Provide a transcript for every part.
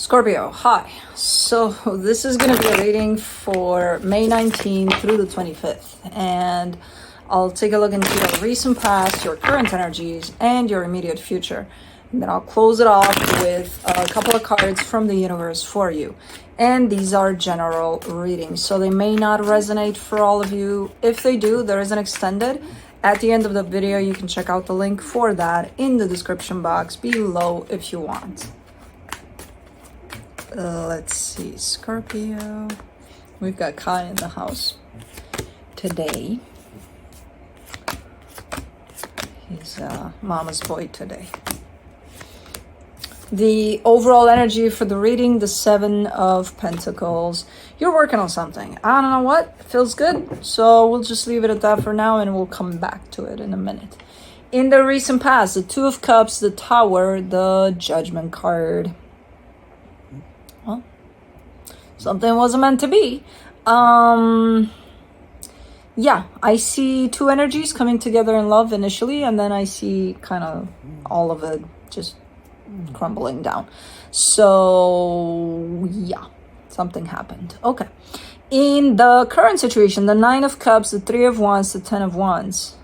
Scorpio, hi. So this is going to be a reading for May 19th through the 25th. And I'll take a look into your recent past, your current energies, and your immediate future. And then I'll close it off with a couple of cards from the universe for you. And these are general readings, so they may not resonate for all of you. If they do, there is an extended. At the end of the video, you can check out the link for that in the description box below if you want. Let's see, Scorpio. We've got Kai in the house today. He's mama's boy today. The overall energy for the reading, the Seven of Pentacles. You're working on something. I don't know what. Feels good. So we'll just leave it at that for now and we'll come back to it in a minute. In the recent past, the Two of Cups, the Tower, the Judgment card. Well, something wasn't meant to be. Yeah, I see two energies coming together in love initially, and then I see kind of all of it just crumbling down. So yeah, something happened. Okay. In the current situation, the Nine of Cups, the Three of Wands, the Ten of Wands.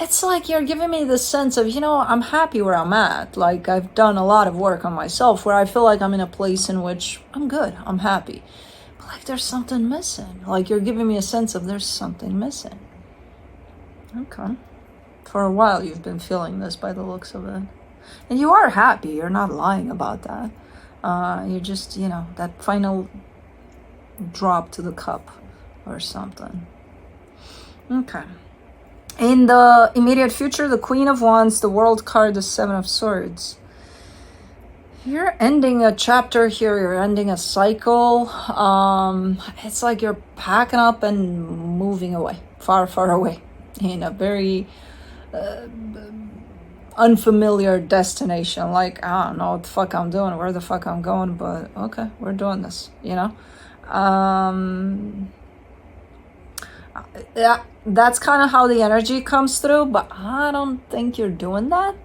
It's like you're giving me the sense of, I'm happy where I'm at. Like, I've done a lot of work on myself where I feel like I'm in a place in which I'm good, I'm happy. But like there's something missing. Like you're giving me a sense of there's something missing. Okay. For a while you've been feeling this by the looks of it. And you are happy, you're not lying about that. You're just, that final drop to the cup or something. Okay. In the immediate future, the Queen of Wands, the World card, the Seven of Swords. You're ending a chapter here. You're ending a cycle. It's like you're packing up and moving away, far, far away, in a very unfamiliar destination. Like, I don't know what the fuck I'm doing, where the fuck I'm going, but okay, we're doing this, Yeah, that's kind of how the energy comes through, but I don't think you're doing that.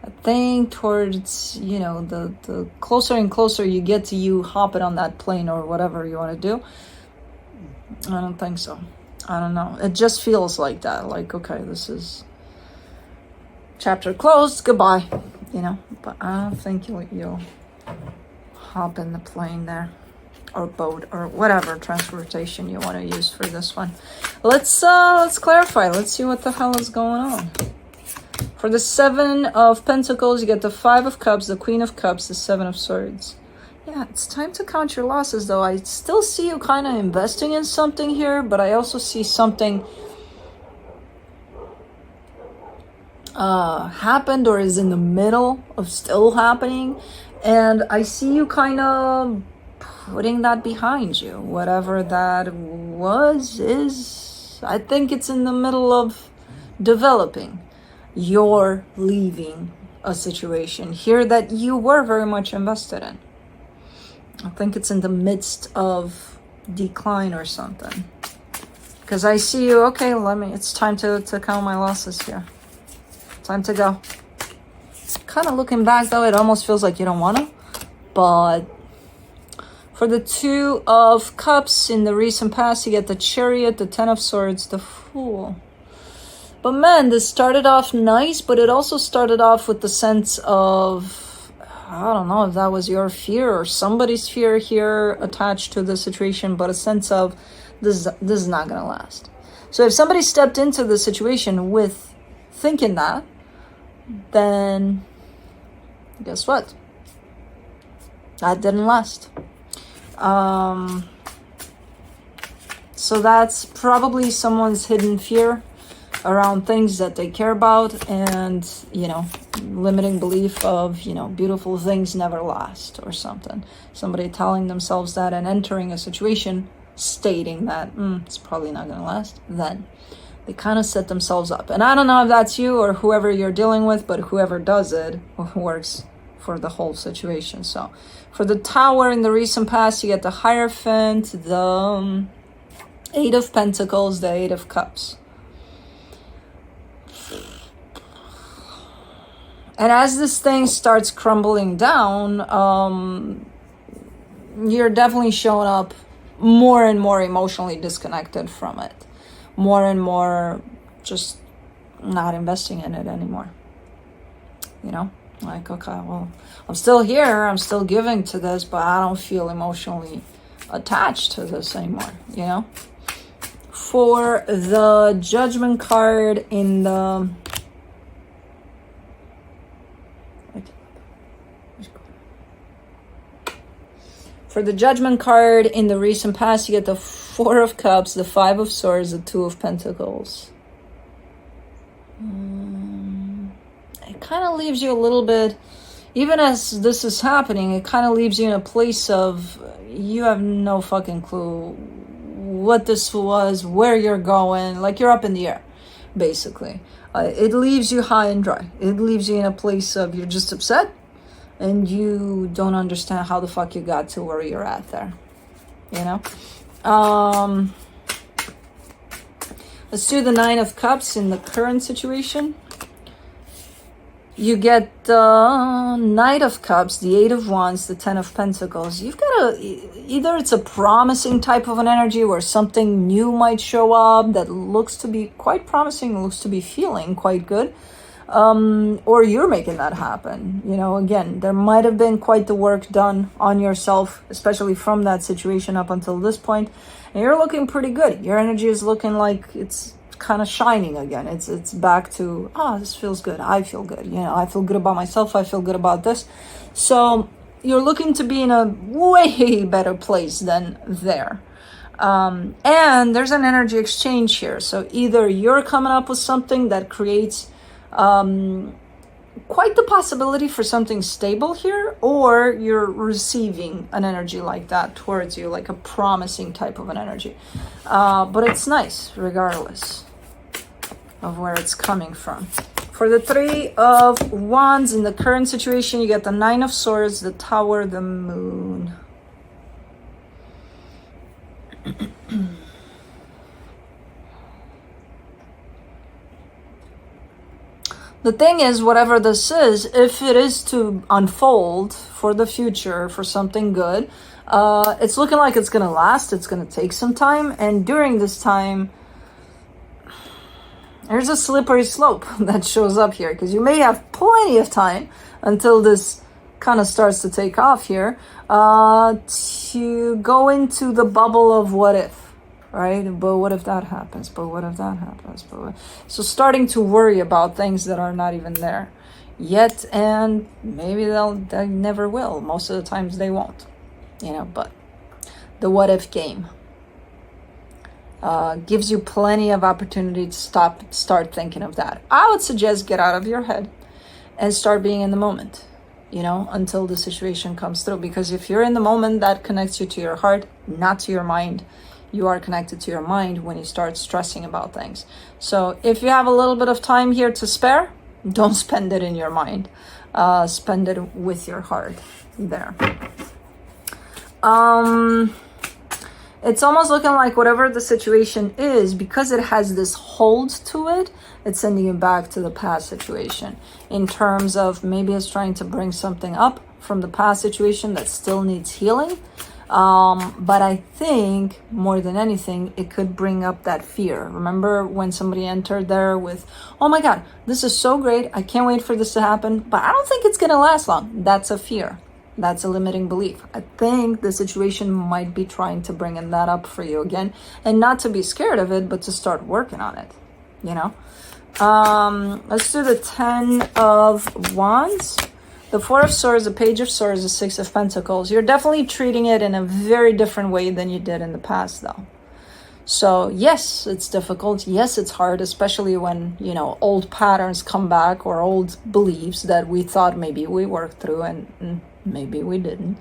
I think towards, the closer and closer you get to you hopping on that plane or whatever you want to do, I don't think so. I don't know. It just feels like that. Like, okay, this is chapter closed, goodbye, but I don't think you'll hop in the plane there. Or boat, or whatever transportation you want to use for this one. Let's clarify. Let's see what the hell is going on. For the Seven of Pentacles, you get the Five of Cups, the Queen of Cups, the Seven of Swords. Yeah, it's time to count your losses, though. I still see you kind of investing in something here, but I also see something happened or is in the middle of still happening, and I see you kind of putting that behind you. Whatever that is, I think it's in the middle of developing. You're leaving a situation here that you were very much invested in. I think it's in the midst of decline or something. Because I see you, okay, it's time to count my losses here. Time to go. Kind of looking back though, it almost feels like you don't want to, but for the Two of Cups in the recent past, you get the Chariot, the Ten of Swords, the Fool. But man, this started off nice, but it also started off with the sense of, I don't know if that was your fear or somebody's fear here attached to the situation, but a sense of this is not going to last. So if somebody stepped into the situation with thinking that, then guess what? That didn't last. So that's probably someone's hidden fear around things that they care about, and limiting belief of beautiful things never last or something. Somebody telling themselves that and entering a situation stating that it's probably not going to last. Then they kind of set themselves up. And I don't know if that's you or whoever you're dealing with, but whoever does it works for the whole situation. So for the Tower in the recent past, you get the Hierophant, the Eight of Pentacles, the Eight of Cups. And as this thing starts crumbling down, you're definitely showing up more and more emotionally disconnected from it. More and more just not investing in it anymore. You know? Like, okay, well, I'm still here, I'm still giving to this, but I don't feel emotionally attached to this anymore, you know? For the Judgment card in the... For the Judgment card in the recent past, you get the Four of Cups, the Five of Swords, the Two of Pentacles. It kind of leaves you a little bit, even as this is happening, it kind of leaves you in a place of you have no fucking clue what this was, where you're going, like you're up in the air, basically. It leaves you high and dry. It leaves you in a place of you're just upset and you don't understand how the fuck you got to where you're at there, you know? Let's do the Nine of Cups in the current situation. You get the Knight of Cups, the Eight of Wands, the Ten of Pentacles. You've got either it's a promising type of an energy where something new might show up that looks to be quite promising, looks to be feeling quite good, or you're making that happen. You know, again, there might have been quite the work done on yourself, especially from that situation up until this point, and you're looking pretty good. Your energy is looking like it's kind of shining again. It's back to, this feels good, I feel good, you know, I feel good about myself, I feel good about this. So you're looking to be in a way better place than there. And there's an energy exchange here. So either you're coming up with something that creates quite the possibility for something stable here, or you're receiving an energy like that towards you, like a promising type of an energy. But it's nice regardless of where it's coming from. For the Three of Wands in the current situation, you get the Nine of Swords, the Tower, the Moon. The thing is, whatever this is, if it is to unfold for the future, for something good, it's looking like it's going to last, it's going to take some time, and during this time, there's a slippery slope that shows up here, because you may have plenty of time until this kind of starts to take off here, to go into the bubble of what if. Right? But what if that happens? But what if that happens? So starting to worry about things that are not even there yet, and maybe they never will. Most of the times they won't, you know, but the what if game gives you plenty of opportunity to start thinking of that. I would suggest get out of your head and start being in the moment, you know, until the situation comes through. Because if you're in the moment, that connects you to your heart, not to your mind. You are connected to your mind when you start stressing about things. So if you have a little bit of time here to spare, don't spend it in your mind. Spend it with your heart there. It's almost looking like whatever the situation is, because it has this hold to it, it's sending you back to the past situation. In terms of maybe it's trying to bring something up from the past situation that still needs healing. But I think more than anything, it could bring up that fear. Remember when somebody entered there with, oh my God, this is so great, I can't wait for this to happen, but I don't think it's going to last long. That's a fear. That's a limiting belief. I think the situation might be trying to bring in that up for you again, and not to be scared of it, but to start working on it, you know? Let's do the Ten of Wands. The Four of Swords, the Page of Swords, the Six of Pentacles. You're definitely treating it in a very different way than you did in the past, though. So, yes, it's difficult. Yes, it's hard, especially when, you know, old patterns come back, or old beliefs that we thought maybe we worked through and maybe we didn't.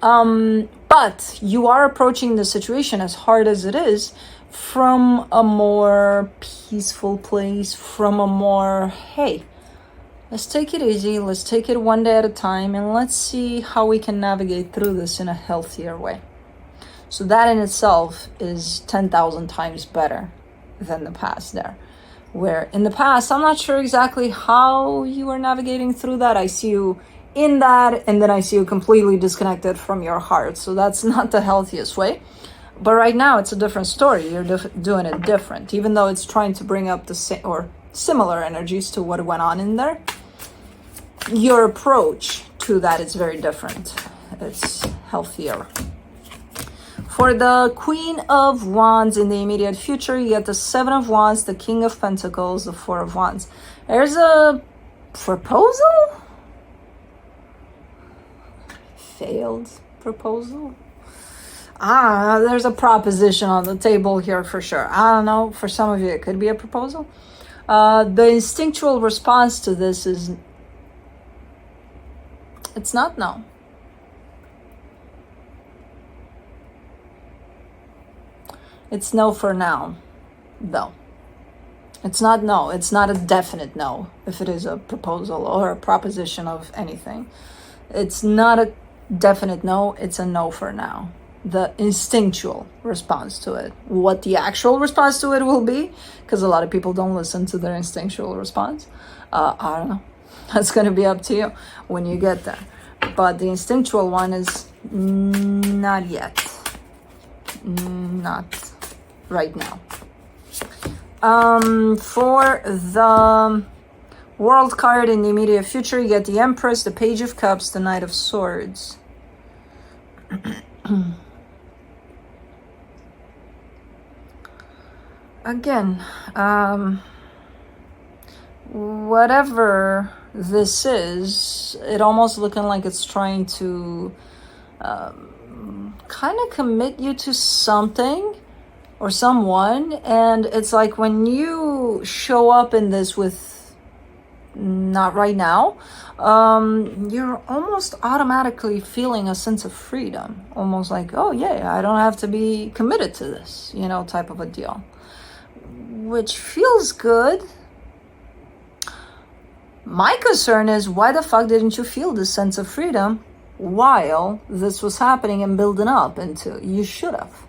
But you are approaching the situation, as hard as it is, from a more peaceful place, from a more, hey, let's take it easy, let's take it one day at a time, and let's see how we can navigate through this in a healthier way. So that in itself is 10,000 times better than the past there. where in the past, I'm not sure exactly how you are navigating through that. I see you in that, and then I see you completely disconnected from your heart. So that's not the healthiest way. But right now, it's a different story. You're doing it different, even though it's trying to bring up the same or similar energies to what went on in there. Your approach to that is very different. It's healthier. For the Queen of Wands in the immediate future, you get the Seven of Wands, the King of Pentacles, the Four of Wands. There's a proposal? Failed proposal? There's a proposition on the table here for sure. I don't know. For some of you, it could be a proposal. The instinctual response to this is, it's not no. It's no for now, though. It's not no. It's not a definite no if it is a proposal or a proposition of anything. It's not a definite no. It's a no for now. The instinctual response to it. What the actual response to it will be, because a lot of people don't listen to their instinctual response. I don't know. That's going to be up to you when you get there. But the instinctual one is not yet. Not right now. For the World card in the immediate future, you get the Empress, the Page of Cups, the Knight of Swords. Again, whatever this is, it almost looking like it's trying to kind of commit you to something or someone, and it's like when you show up in this with not right now, you're almost automatically feeling a sense of freedom, almost like, oh yeah, I don't have to be committed to this, you know, type of a deal, which feels good. My concern is, why the fuck didn't you feel this sense of freedom while this was happening and building up into? You should have.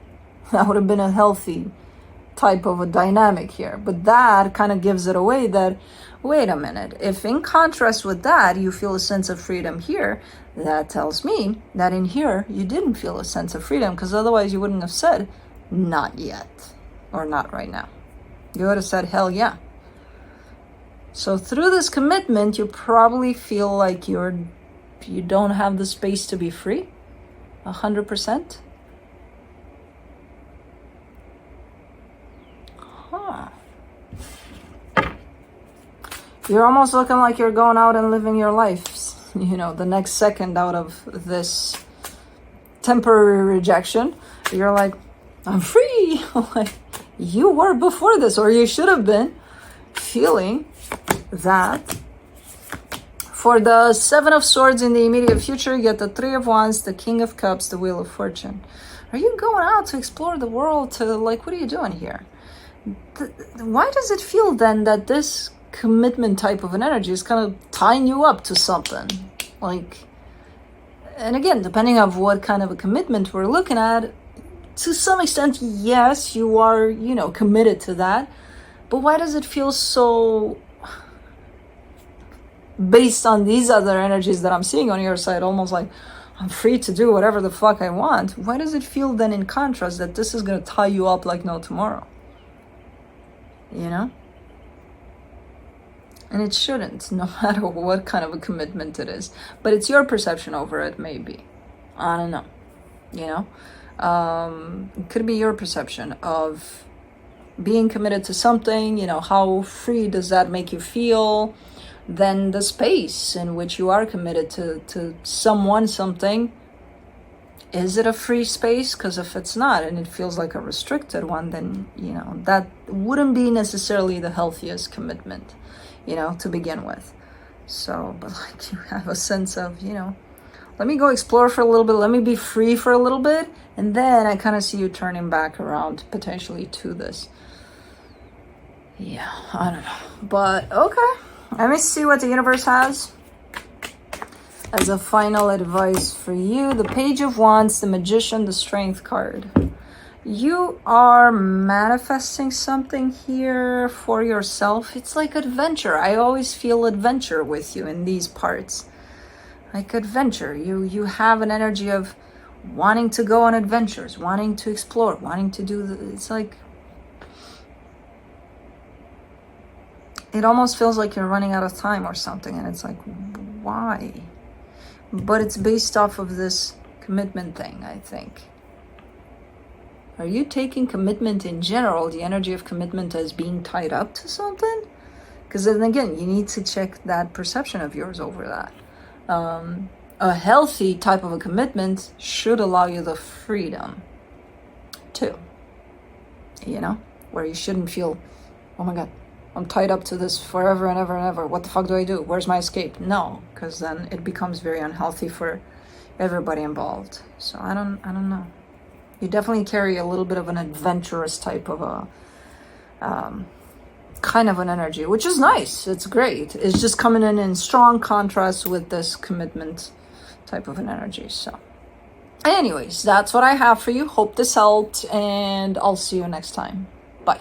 That would have been a healthy type of a dynamic here. But that kind of gives it away that, wait a minute, if in contrast with that, you feel a sense of freedom here, that tells me that in here, you didn't feel a sense of freedom, because otherwise you wouldn't have said, not yet, or not right now. You would have said, hell yeah. So through this commitment, you probably feel like you don't have the space to be free, 100%. Huh. You're almost looking like you're going out and living your life, you know, the next second out of this temporary rejection. You're like, I'm free. Like, you were before this, or you should have been feeling that. For the Seven of Swords in the immediate future, you get the Three of Wands, the King of Cups, the Wheel of Fortune. Are you going out to explore the world, to, like, what are you doing here? Why does it feel then that this commitment type of an energy is kind of tying you up to something? Like, and again, depending on what kind of a commitment we're looking at, to some extent, yes, you are, you know, committed to that. But why does it feel so, based on these other energies that I'm seeing on your side, almost like I'm free to do whatever the fuck I want? Why does it feel then in contrast that this is going to tie you up like no tomorrow? You know? And it shouldn't, no matter what kind of a commitment it is. But it's your perception over it, maybe. I don't know. You know? It could be your perception of being committed to something, you know, how free does that make you feel? Then the space in which you are committed to someone, something, is it a free space? Because if it's not, and it feels like a restricted one, then, you know, that wouldn't be necessarily the healthiest commitment, you know, to begin with. So, but like, you have a sense of, you know, let me go explore for a little bit, let me be free for a little bit, and then I kind of see you turning back around potentially to this. Yeah, I don't know. But okay, let me see what the universe has as a final advice for you. The Page of Wands, the Magician, the Strength card. You are manifesting something here for yourself. It's like adventure. I always feel adventure with you in these parts. Like adventure. You have an energy of wanting to go on adventures, wanting to explore, wanting to do it's like it almost feels like you're running out of time or something, and it's like, why? But it's based off of this commitment thing, I think. Are you taking commitment in general, the energy of commitment, as being tied up to something? Because then again, you need to check that perception of yours over that. A healthy type of a commitment should allow you the freedom too. You know, where you shouldn't feel, oh my God, I'm tied up to this forever and ever and ever. What the fuck do I do? Where's my escape? No, because then it becomes very unhealthy for everybody involved. So I don't know. You definitely carry a little bit of an adventurous type of a kind of an energy, which is nice. It's great. It's just coming in strong contrast with this commitment type of an energy. So anyways, that's what I have for you. Hope this helped, and I'll see you next time. Bye.